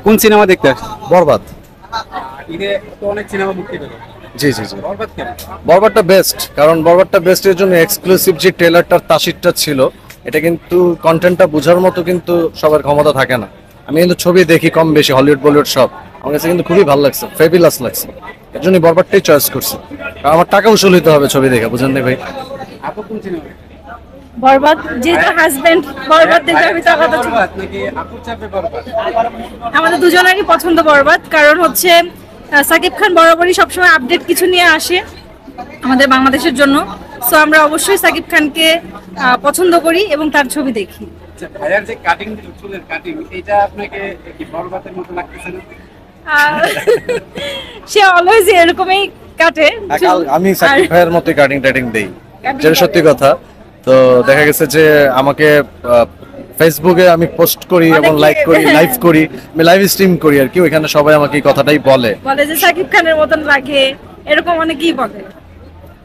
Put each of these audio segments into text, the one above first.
কোন সিনেমা দেখতে আসছেন? বরবাদ। ঈদে তো অনেক সিনেমা মুক্তি পেল, জি জি জি, বরবাদ কেন? বরবাদটা বেস্ট, কারণ বরবাদটা বেস্ট এর জন্য এক্সক্লুসিভ যে ট্রেলারটার তাসিরটা ছিল, এটা কিন্তু কন্টেন্টটা বোঝার মতো কিন্তু সবার ক্ষমতা থাকে না। আমি কিন্তু ছবি দেখি কম বেশি, হলিউড বলিউড সব, আমার কাছে কিন্তু খুবই ভালো লাগছে, ফেবিলাস লাগছে। এর জন্য বরবাদটাই চয়েস করছি, কারণ আমার টাকা উসুল হইতে হবে ছবি দেখে, বুঝেন নি ভাই? আপু কোন সিনেমা? বরবাদ, যেহেতু হাজবেন্ড বরবাদ দেখে আমি তার কথা বরবাদ নাকি আপুর চাপে বরবাদ? আমাদের দুজনেরই পছন্দ বরবাদ, কারণ হচ্ছে সাকিব খান বরাবরই সবসময় আপডেট কিছু নিয়ে আসে আমাদের বাংলাদেশের জন্য। সো আমরা অবশ্যই সাকিব খানকে পছন্দ করি এবং তার ছবি দেখি। আচ্ছা, ভাইয়ার যে কাটিং, চুলের কাটিং, এটা আপনাকে কি বরবাদের মতো লাগতেছে না? আহ, সে অলওয়েজ এরকমই কাটে। আমি সাকিব ভাইয়ের মতো কাটিং টাটিং দেই, Cutting যেটা সত্যি করে। কথা। তো দেখা গেছে যে আমাকে ফেসবুকে আমি পোস্ট করি এবং অনেকে- লাইক করি, লাইভ করি, আমি লাইভ স্ট্রিম করি আর কি, ওইখানে সবাই আমাকে এই কথাটাই বলে। বলে যে সাকিব খানের মতন লাগে, এরকম অনেকেই বলে।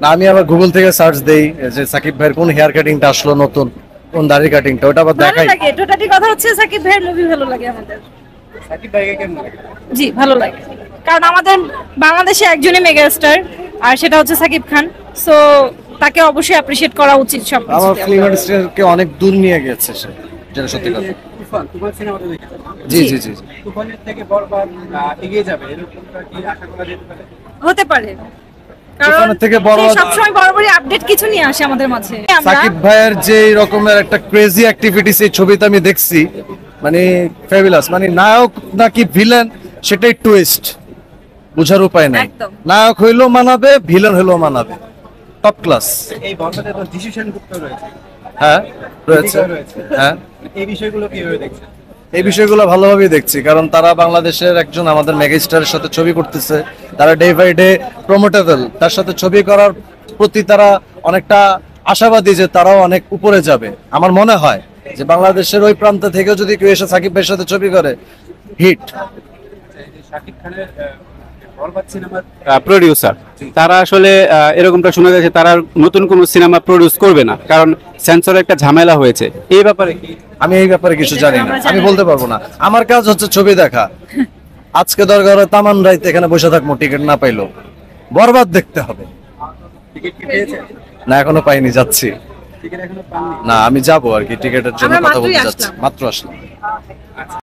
না, আমি আবার গুগল থেকে সার্চ দেই যে সাকিব ভাইয়ের কোন হেয়ার কাটিংটা আসলো নতুন, কোন দাড়ি কাটিংটা, ওটা আবার ভালো দেখাই। লাগে, টোটালি কথা হচ্ছে সাকিব ভাইয়ের মুভি ভালো লাগে আমাদের। সাকিব ভাইকে কেমন লাগে? জি, ভালো লাগে, কারণ আমাদের বাংলাদেশে একজনই মেগাস্টার, আর সেটা হচ্ছে সাকিব খান। সো তাকে অবশ্যই অ্যাপ্রিশিয়েট করা উচিত সব আমার ফিল্ম ইন্ডাস্ট্রিকে অনেক দূর নিয়ে গেছে সে, যেটা সত্যি এই কথা। যে তুফান, তুফান সিনেমাটা দেখেছেন? জি জি। জি জি জি। তুফানের থেকে বরবাদ এগিয়ে যাবে, এরকমটা কি আশা করা যেতে পারে? হতে পারে, কারণ তুফানের থেকে বরবাদ- সে সবসময় বরাবরই আপডেট কিছু নিয়ে আসে আমাদের মাঝে। আমরা সাকিব ভাইয়ের যে এই রকমের একটা ক্রেজি অ্যাক্টিভিটিস এই ছবিতে আমি দেখছি, মানে ফেবিলাস, মানে নায়ক নাকি ভিলেন সেটাই টুইস্ট, বুঝার উপায় নাই। একদম। নায়ক হইলেও মানাবে, ভিলেন হইলেও মানাবে, টপ ক্লাস। এই বরবাদে তো ডিসিশন করতে রয়েছে, হ্যাঁ রয়েছে, দীপিকা রয়েছে। হ্যাঁ। এই বিষয়গুলো কিভাবে দেখছেন? এই বিষয়গুলো ভালোভাবেই দেখছি, কারণ তারা বাংলাদেশের একজন আমাদের মেগাস্টারের সাথে ছবি করতেছে, তারা ডে বাই ডে প্রমোটেবল, তার সাথে ছবি করার প্রতি তারা অনেকটা আশাবাদী যে তারাও অনেক উপরে যাবে। আমার মনে হয় যে বাংলাদেশের ওই প্রান্ত থেকেও যদি কেউ এসে সাকিব ভাইয়ের সাথে ছবি করে, হিট। এই যে শাকিব খানের বরবাদ সিনেমার প্রোডিউসার, তারা আসলে এরকমটা শোনা যাচ্ছে তারা নতুন কোনো সিনেমা প্রডিউস করবে না, কারণ সেন্সরের একটা ঝামেলা হয়েছে। এই ব্যাপারে কি? আমি এই ব্যাপারে কিছু জানি না, আমরা জানি আমি না। বলতে পারবো না। আমার কাজ হচ্ছে ছবি দেখা। আজকে দরকার হয় তামান রাইতে এখানে বসে থাকবো, টিকিট না পাইলো, বরবাদ দেখতে হবে। টিকিট কি পেয়েছেন? না, এখনো পাইনি, যাচ্ছি। টিকিট এখনো পাননি? না, আমি যাবো আর কি, টিকিটের জন্য আমরা কথা বলতে মাত্রই যাচ্ছি, আসলাম। মাত্র আসলাম।